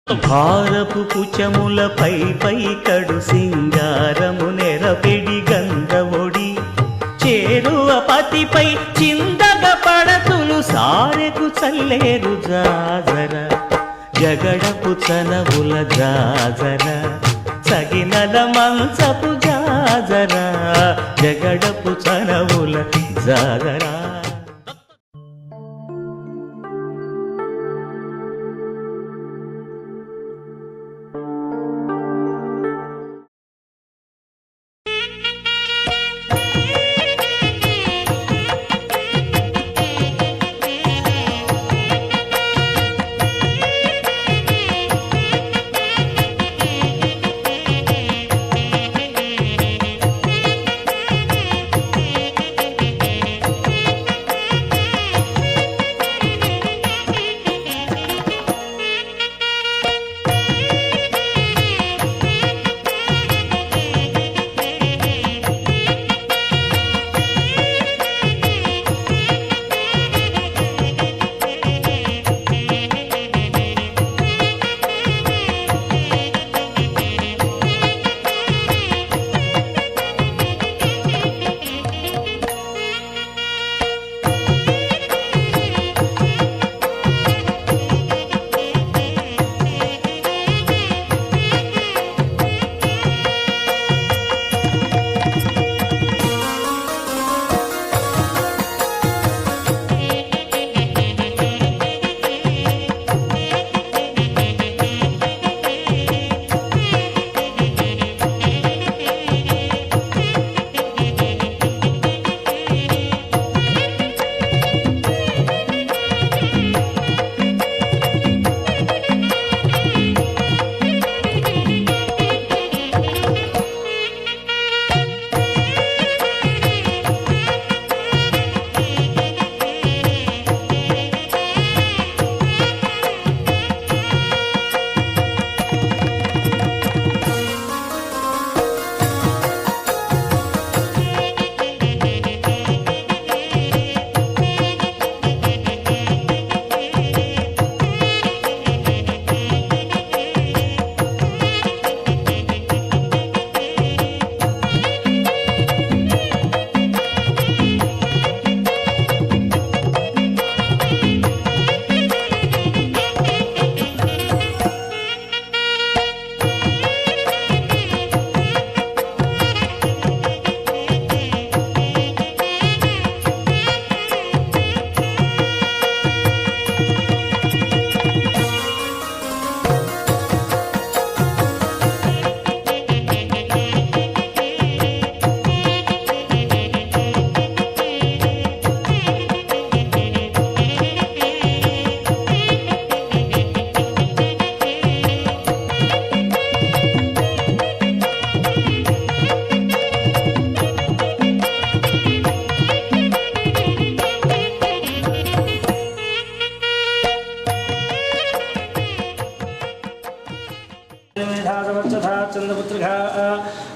భారపు పుచములపై పైకడు సింగారము నెరపెడి గంధవొడి చేరువ పతిపై చిందగ పడతులు సారెకు చల్లేరు జాజర జగడపు చనవుల జాజర సగినల మంచపు జాజర జగడపు చనవుల జాజర.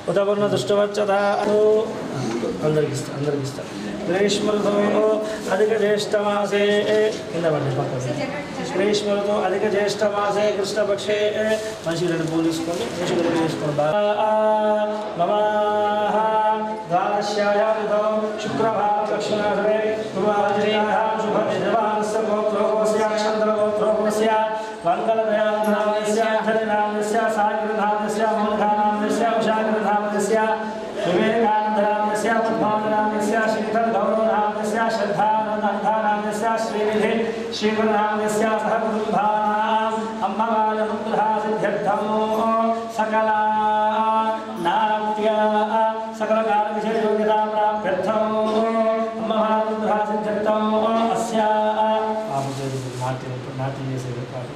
ఉదవర్ణ దుష్టవచ్చత అందరికి గ్రీష్మఋతు అధిక జ్యేష్ఠమాసే గ్రీష్మఋతు అధిక జ్యేష్ఠమాసే కృష్ణపక్షే మంచి రెండు పూలు తీసుకోండి మంచి రెండు తీసుకోండి ద్వాదశ్యాయాం శుక్రవారం దక్షిణాసరే శుభోత్రోస్య మంగళదయానామస్య హరినామస్య సాగరనామస్య మౌననామస్య ఉషాగరనామస్య వివేకానందనామస్య పద్మానామస్య శ్రీధర్ గౌరవనామస్య శ్రద్ధానందనామస్య శ్రీనిధి శ్రీగురునామస్య సహ కుటుంబానాం అమ్మవారనుగ్రహసిద్ధ్యర్థం సకల నాట్య సకల కాల విషయ యోగ్యతా ప్రాప్త్యర్థం అమ్మవారనుగ్రహసిద్ధ్యర్థం అస్య నాట్యం చేసేది కాదు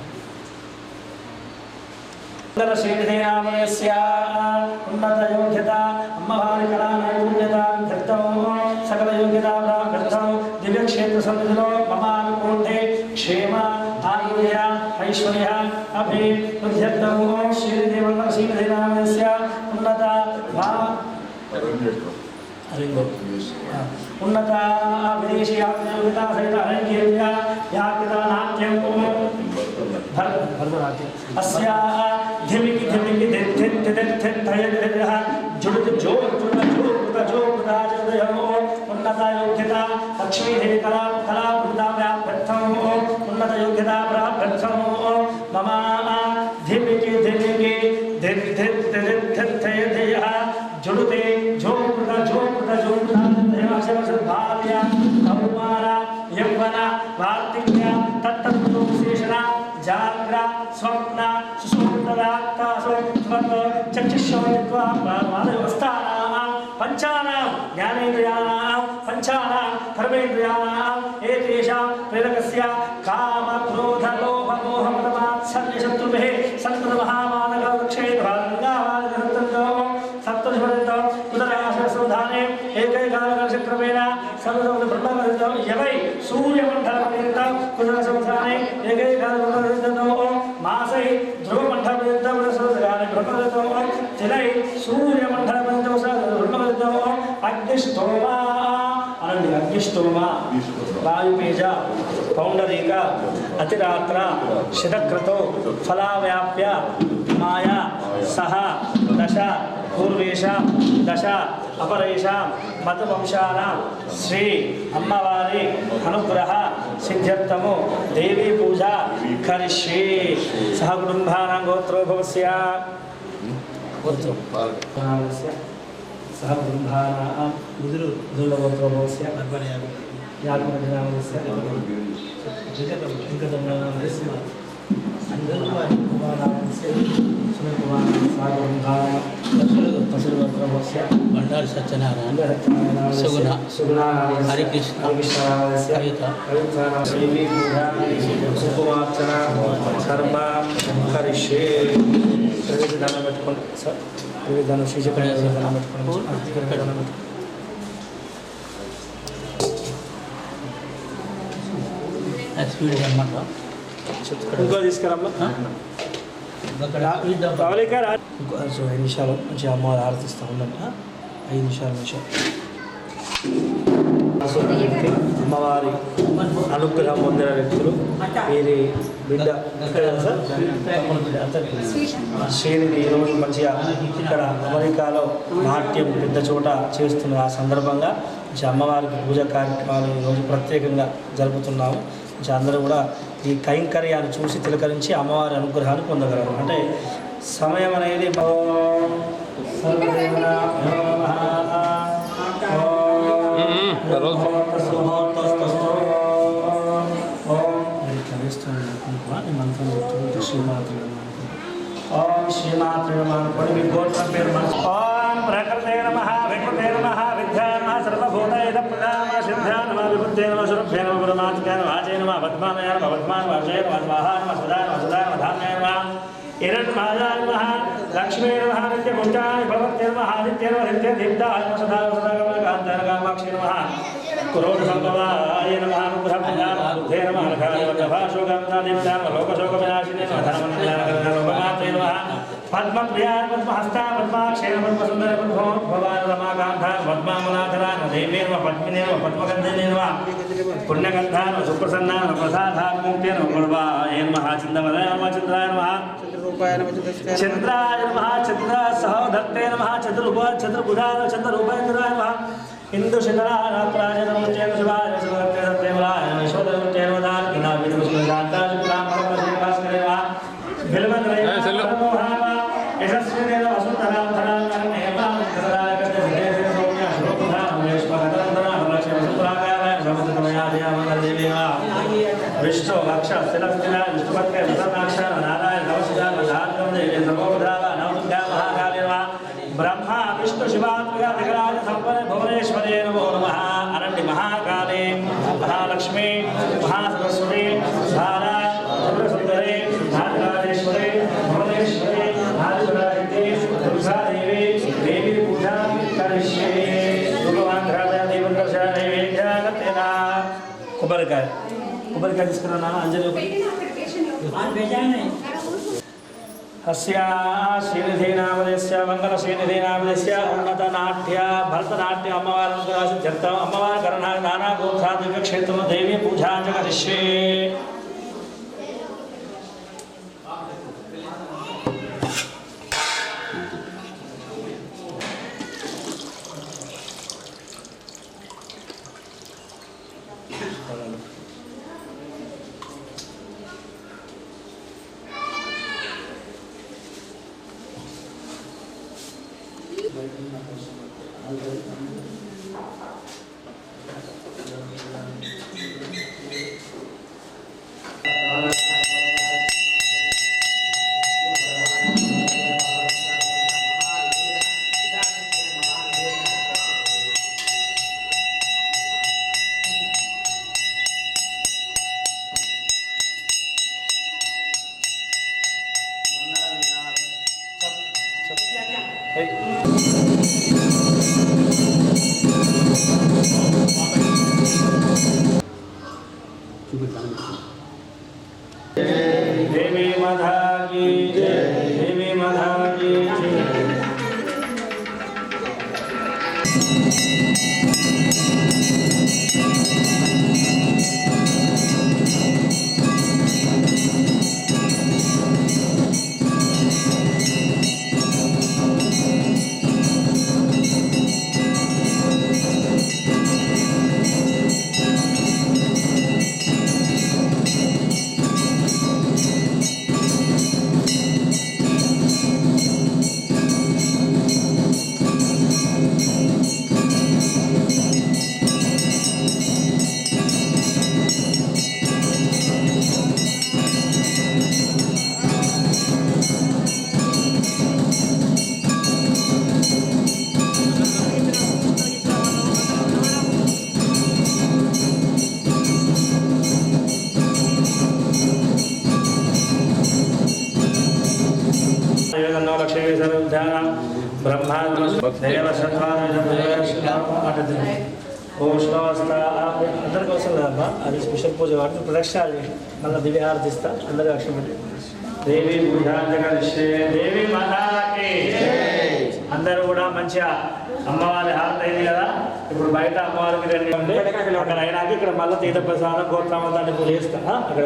శ్రీనిధినామస్య ఉన్నత యోగ్యత అమ్మవారి కళా నైపుణ్యత ధర్తం సకల యోగ్యత ప్రాప్త్యర్థం దివ్యక్షేత్ర సన్నిధిలో మమానుకూంఠే క్షేమ ఆయుర్య ఐశ్వర్య అభివృద్ధ్యర్థం శ్రీనిధినామస్య ఉన్నత उन्नत विदेशी सहित अरण्य भरतनाट्यम अस्या धिमिकी धिमिकी धित धित धित धित धयः जुड़त जो उन्नत योग्यता लक्ष्मी देवी कला कला वृद्धाव्याभ्यर्थम उन्नत योग्यता प्राप्त्यर्थम मम धिमिकी धिमिकी धित धित धित धित धयः जुड़ते जो भाव्या कौमारा यौवना वार्तिक्य तत्तत्वविशेषणा जाग्र स्वप्न सुषुप्तदाकाशो स्वप्न चक्षुषोत्वा मानवस्थानां पंचानां ज्ञानेन्द्रियाणां पंचानां कर्मेन्द्रियाणां एतेषां प्रेरकस्य काम क्रोध लोभ मोह मदमात्सर्य शत्रुभिः सन्ततमहामानकवृक्षेत्वाङ्गावादसन्ततो सप्तदशपर्यन्तं कुतराशसंधाने एकैकादशक्रमेण सर्वतो ब्रह्मवर्तो यवै सूर्यमण्डलपर्यन्तं कुतराशसंधाने एकैकादशपर्यन्तं मासै ध्रुवमण्डलपर्यन्तं कुतराशसंधाने ब्रह्मवर्तो तिलै सूर्यमण्डलपर्यन्तं ब्रह्मवर्तो अग्निष्टोमा अनन्य अग्निष्टोमा वायुपेज पौंडरीक अतिरात्र शतक्रतो फलाव्याप्य माया सह दश पूर्वेशा दश अपरेशा मतवंशानां श्री अम्मवारी अनुग्रह सिद्ध्यर्थमो देवी पूजा करिष्ये सह कुटुंबानां गोत्रो भवस्य सह कुटुंबानां दुर्लभोत्रो भवस्य यात्मजनामस्य जगतमस्य भंडारी सत्यनारायण सुगुना हरिकृष्ण कविता सुकुमार्चना सर्व करिष्ये प्रवेशदान పెట్టుకోండి సార్ ప్రవేశదానం శ్రీచక్రదానం పెట్టుకోండి స్పీడ్ అనమాట ఇంకో తీసుకురమ్మా పవలిక 5 నిమిషాలు మంచి అమ్మవారి ఆరతిస్తూ ఉండండి 5 నిమిషాలు అమ్మవారి అనుగ్రహం పొందిన వ్యక్తులు వీరి బిడ్డ శ్రీనిధి ఈరోజు మంచిగా ఇక్కడ అమెరికాలో నాట్యం పెద్ద చోట చేస్తున్న ఆ సందర్భంగా అమ్మవారికి పూజ కార్యక్రమాలు ఈరోజు ప్రత్యేకంగా జరుపుతున్నాము. అందరూ కూడా ఈ కైంకర్యాన్ని చూసి తిలకరించి అమ్మవారి అనుగ్రహాన్ని పొందగలరు. అంటే సమయం అనేది ఓం శ్రీమాత్రే నమః మీ గోత్రం పేరు ఓం ప్రకృతే నమః వికృతే నమః విద్యాయ నమః సర్వభూతాయ ప్రదామ సిద్ధాయ నమః విబుద్ధే నమః స్వరూపే నమః పరమాత్మనే నమః వాచే నమః పద్మానయ నమః పద్మాన వాచే నమః స్వాహా నమః సదాయ నమః సదాయ నమః ధాన్యాయ నమః హిరణ్యమాయాయ నమః లక్ష్మీ నమః నిత్యపుంజాయ భవత్యై నమః ఆదిత్యై నమః నిత్యదీప్తాయ నమః సదా సదాగమనకాంతాయ కామాక్షి నమః క్రోధ సంభవాయ నమః అనుగ్రహప్రదాయ బుద్ధే నమః లఖాయ వజ్రభాషోగంధాదీప్తాయ నమః లోకశోకవినాశినే నమః ధనమనిలయనకరణలోకమాత్రే నమః పద్మప్రియాయ పద్మహస్తాయ పద్మాక్షే పద్మసుందర పద్మోద్భవాయ రమాకాంతాయ పద్మామలాధరాయ దేవే నమః పద్మినే నమః పద్మగంధినే నమః పుణ్యగంధాయ నమః సుప్రసన్నాయ నమః ప్రసాదాయ ముక్తే నమః గుణవాయ నమః చిందవదయ నమః చంద్రాయ నమః చంద్రాయ నమః చంద్ర సహోదత్తే నమః చతుర్భుజ చతుర్భుజాయ చంద్రరూపేంద్రాయ నమః ఇందు శిఖరారాత్రాయ నమః శివాయ శివతే సత్యమలాయ విశ్వదేవతే నమః జ్ఞాన విశ్వశాంతాయ పురామరమస్కరే నమః బిల్వద్రయ నమః యశస్వినే వసుంధరాం ధరాంగనే మాంతరాయ కృష్ణే సౌమ్య శ్లోకధామ విశ్వగతంధర లక్ష్మ సుప్రాకారాయ సమతమయాదయ మంగళదేవి విష్ణు లక్ష స్థిరస్థిర విష్ణుపత్రే విసర్ణాక్ష నారాయణ నవసుజాన ధార్గం దేవి సమోధావ నవదుర్గా మహాకాళి నమః బ్రహ్మ విష్ణు శివాత్మక దిగరాజ సంపన్న భువనేశ్వరే నమో నమః అనండి మహాకాళే మహాలక్ష్మి మహాసరస్వతి ధారా సుందరే నాగరాజేశ్వరే భువనేశ్వరే ఆదిపరాజితే దుర్గాదేవి దేవి పూజా కరిష్యే భగవాన్ రాజా దేవంకర్ష నైవేద్యాగతేన కొబ్బరికాయ తీసుకున్నా అంజలి శ్రీనిధీనామదస్య మంగళ శ్రీనిధీనామదస్య ఉన్నత నాట్య భరతనాట్య అమ్మవారి అమ్మవారి కరణ నానా గోత్రా దివ్యక్షేత్రం దేవీ పూజా కరిష్యే देवी माता की जय, देवी माता की जय। అందరి కోసం అమ్మా అది స్పెషల్ పూజ కాబట్టి ప్రదక్షిణాలు మళ్ళీ దివ్యహారతి ఇస్తా అందరూ లక్ష్మి దేవి పూజాంజలిషే దేవి మాతాకి అందరూ కూడా మంచిగా అమ్మవారి హారతి అయింది కదా. ఇప్పుడు బయట అమ్మవారికి రెడీ ఉంది. అక్కడ అయినాక ఇక్కడ మళ్ళీ తీర్థ ప్రసాదం గోత్రామంతాన్ని పూజ చేస్తా అక్కడ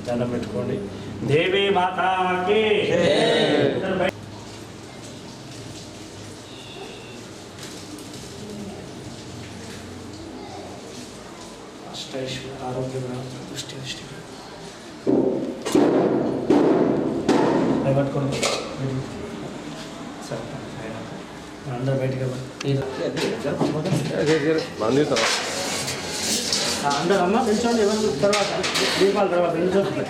దండం పెట్టుకోండి. దేవి మాతాకి అష్టైశ్వర్య ఆరోగ్య దృష్టి పట్టుకోండి. సరే అందరూ బయటికి అందరూ అమ్మ నిల్చోండి. ఎవరు తర్వాత దీపాల తర్వాత నిల్చోండి.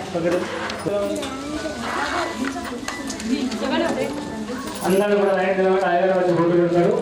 అందరూ కూడా లైన్ ఆయన వచ్చి ఫోటో పెడతారు.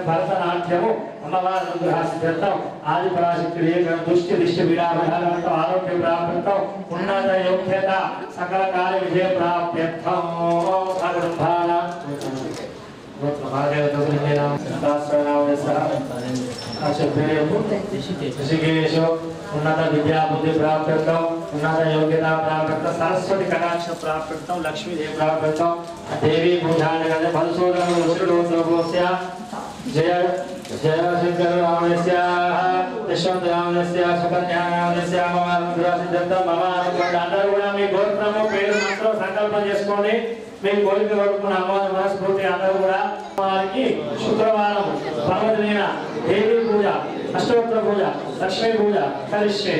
భరతనాట్యము అమ్మవారి అనుగ్రహార్థం ఆది పరాశక్తి దృష్టి దిష్టి విరామతో ఆరోగ్య ప్రాప్తం ఉన్నత యోగ్యత సకల కార్య విజయ ప్రాప్త్యర్థం ఉన్నత విద్యా బుద్ధి ప్రాప్త్యర్థం ఉన్నత యోగ్యత ప్రాప్త్యర్థం సరస్వతి కటాక్ష ప్రాప్త్యర్థం లక్ష్మీదేవి ప్రాప్త్యర్థం దేవి పూజాన్ని మధుసూదన జయ జయ శంకర రామస్య యశ్వంత రామస్య సుకన్యా రామస్య అందరూ కూడా మీ గోత్రము పేరు మాత్రం సంకల్పం చేసుకోండి. మీ కోరిక వరకు అమ్మవారి మనస్ఫూర్తి అందరూ కూడా అమ్మవారికి శుక్రవారం పర్వదిన దేవి పూజ అష్టోత్తర పూజ లక్ష్మీ పూజ కలిష్యే.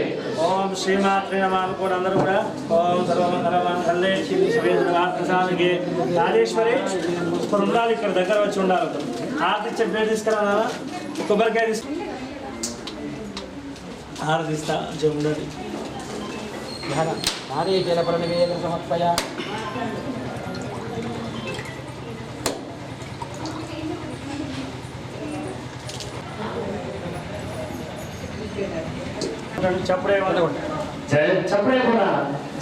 ఓం శ్రీమాత్రే నమః కూడా అందరూ కూడా ఓం సర్వమంగళమాన్ కళ్లే ప్రసాదికి రాజేశ్వరి ఉండాలి. ఇక్కడ దగ్గర వచ్చి ఉండాలి. ఆర్తి పేరు తీసుకురా కొబ్బరికాయ తీసుకు ఆరతిస్తా ఉండాలి. నారీజలప్రణివేదన సమర్పయ. చప్పుడే జయ చప్పుడే కూడా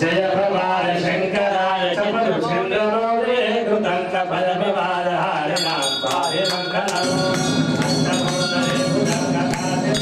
జయ ప్రభాయ శంకరాయ చపలు చంద్రరోదే కృతంక బల వివాద హారణం పారే మంగళం అష్టమోదరే కృతంక కాదే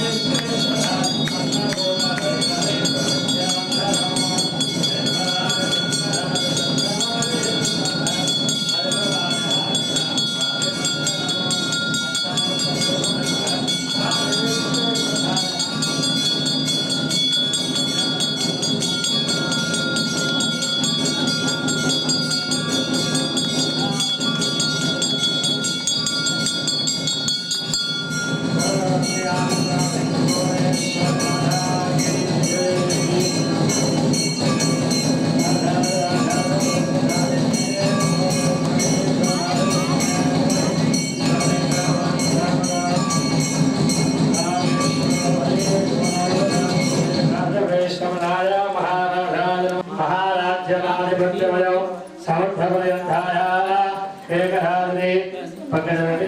పక్క జరగండి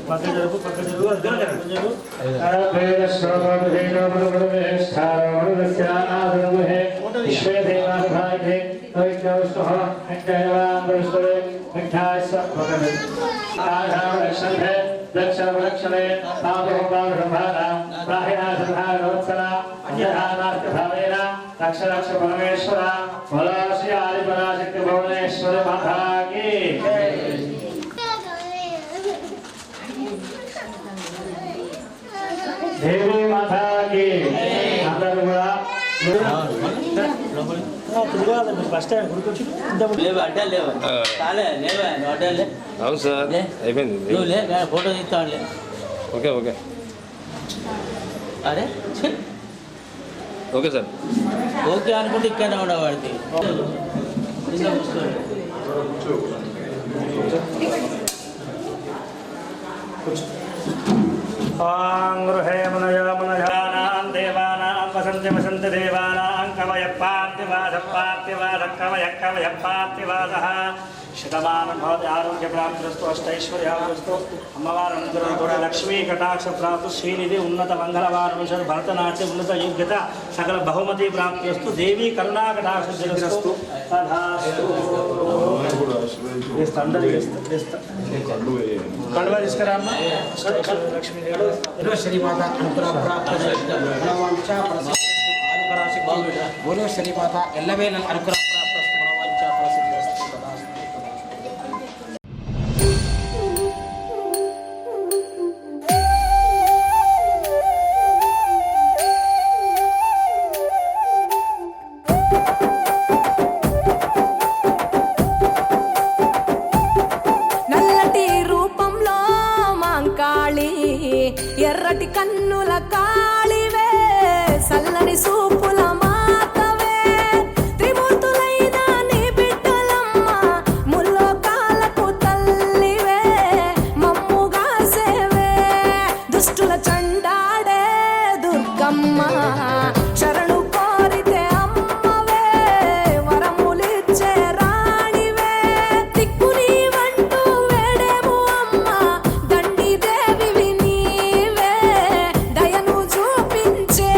పక్క జరుగు అర్జున జరుగు దక్షిణే లక్ష లక్ష పరమేశ్వర బలాసి ఆది పరాశక్తి భువనేశ్వర మాతాకి దేవి మాతాకి అందరూ కూడా ఫస్ట్ టైం గుర్తొచ్చి లేవు అడ్డాలు లేవు కాలే లేవా నువ్వు అడ్డాలే అవును సార్ అయిపోయింది నువ్వు లే ఫోటో తీస్తానులే ఓకే ఓకే అరే ఛీ, ఓకే సార్ ఓకే అనుకుంటే ఇక్కడనే ఉండవాడికి గృహేమనయామనయానాం దేవానాం వసంతి వసంతి దేవానాం కవయప్పాప్తివాదః శతమానం భవతి ఆరోగ్యప్రాప్తిరస్తు అష్టైశ్వర్యాప్తిరస్తు అమ్మవారి అనుగ్రహం కూడా లక్ష్మీ కటాక్ష ప్రాప్తి శ్రీనిధి ఉన్నత మంగళవారం భరతనాట్య ఉన్నత యోగ్యత సకల బహుమతి ప్రాప్తిరస్తు దేవీ కరుణా కటాక్ష కండువా తీసుకురామ్మా లక్ష్మీదేవి శ్రీమాత అనుగ్రహ ప్రాప్త బోలో శ్రీమాత ఎల్లవేళ అనుగ్రహ ప్రాప్త మనోవాంఛ ప్రసిద్ధిరస్తు. నల్లటి రూపంలో మాంకాళి ఎర్రటి కన్నుల కాళివే సల్లని సూపుల మాతవే త్రిమూర్తులైన నీ బిడ్డలమ్మ ముల్లోకాలకు తల్లివే మమ్ముగా సేవే దుష్టుల చండాడే దుర్గమ్మ శరణు కోరితే అమ్మవే వరములిచ్చే రాణివే దిక్కు నీవంటూ వేడేము అమ్మ దండి దేవివి నీవే దయను చూపించే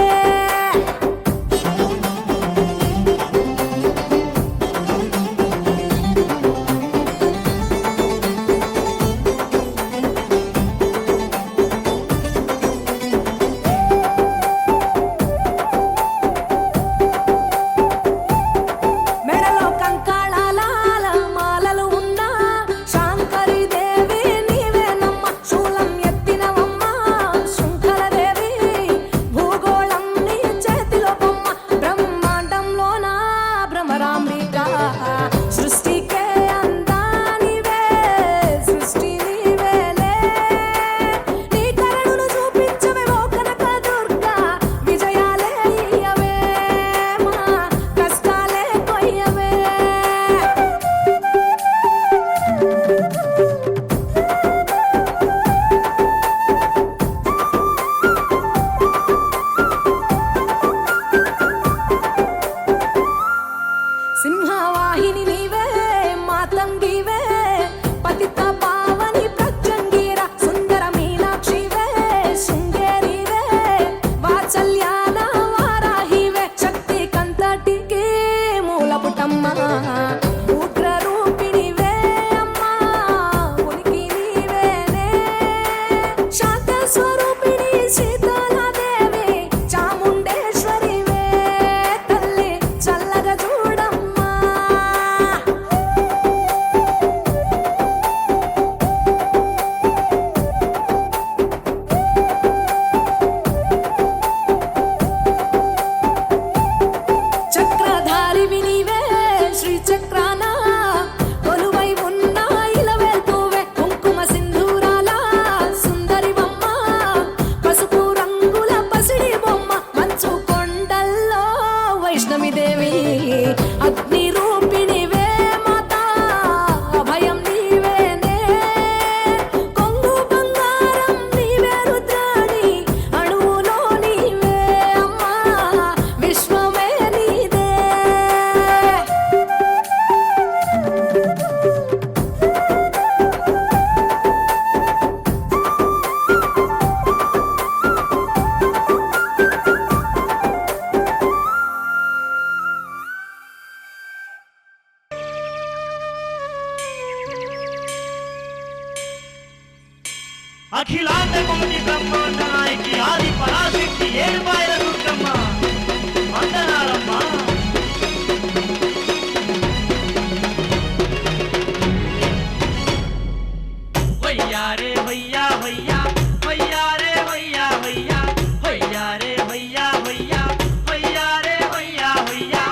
అఖిలాండ కోటి బ్రహ్మాండ నాయకి ఆది పరాశక్తి ఏడుపాయల దుర్గమ్మ వందనాలమ్మా. వయ్యారే వయ్యా వయ్యా వయ్యారే వయ్యా వయ్యా వయ్యారే వయ్యా వయ్యా వయ్యారే వయ్యా వయ్యా.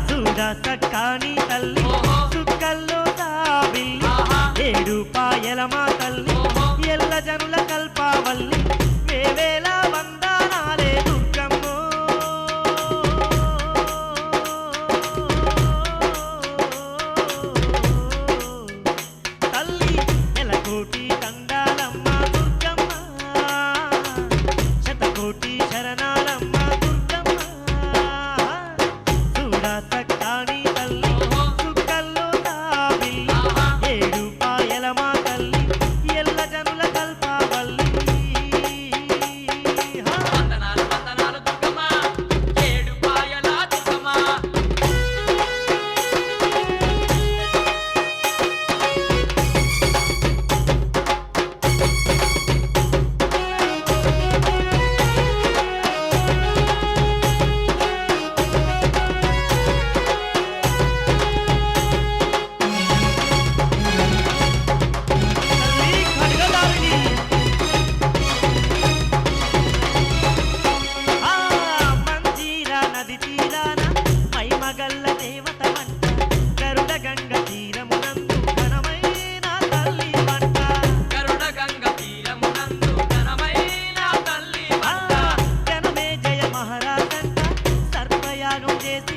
చూడా సక్కాని తల్లి చుక్కల్లో తాబిల్లి ఏడుపాయల మా తల్లి ఎల్ల జనుల కల్పావల్లి వేవేల వందనాలే దుర్గమ్మో. తల్లి ఎలకోటి దండాలమ్మ దుర్గమ్మ శతకోటి శరణాలమ్మ దుర్గమ్మ. చూడా సక్కాని తల్లి చుక్కల్లో తాబిల్లి ఏడుపాయల మా తల్లి ఎల్ల జనుల కల్పావల్లి. వందనాలు వందనాలు దుర్గమ్మ ఏడుపాయల దుర్గమ్మ. తల్లి ఖడ్గదారిణి మంజీరా నది తీరాన మైమగల్ల దేవత వంట గరుడ గంగ తీరమునందు ఘనమైన తల్లి వంట. గరుడ గంగ తీరమునందు ఘనమైన తల్లి వంట. జనమే జయ మహారాజంట సర్వయాగం చేసి